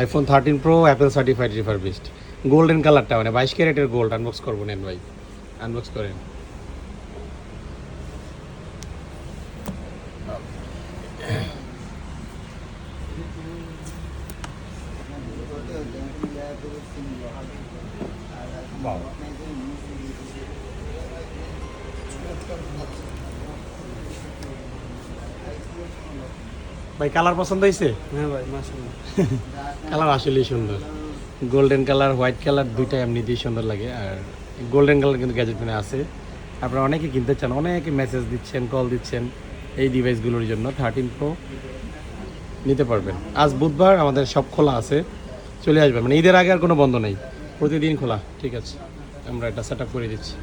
IPhone 13 pro Apple certified refurbished, golden কালারটা মানে 22 ক্যারেটের গোল্ড। আনবক্স করবো, নেন ভাই আনবক্স করেন। ভাই কালার পছন্দ হয়েছে? হ্যাঁ ভাই, মাশাআল্লাহ কালার আসলেই সুন্দর, গোল্ডেন কালার হোয়াইট কালার দুইটাই এমনিতেই সুন্দর লাগে। আর গোল্ডেন কালার কিন্তু গ্যাজেট ফোনে আছে, আপনারা অনেকে কিনতে চান, অনেকে মেসেজ দিচ্ছেন, কল দিচ্ছেন এই ডিভাইসগুলোর জন্য। 13 প্রো নিতে পারবেন। আজ বুধবার আমাদের সব খোলা আছে, চলে আসবেন, মানে ঈদের আগে আর কোনো বন্ধ নেই, প্রতিদিন খোলা। ঠিক আছে, আমরা এটা সেট আপ করে দিচ্ছি।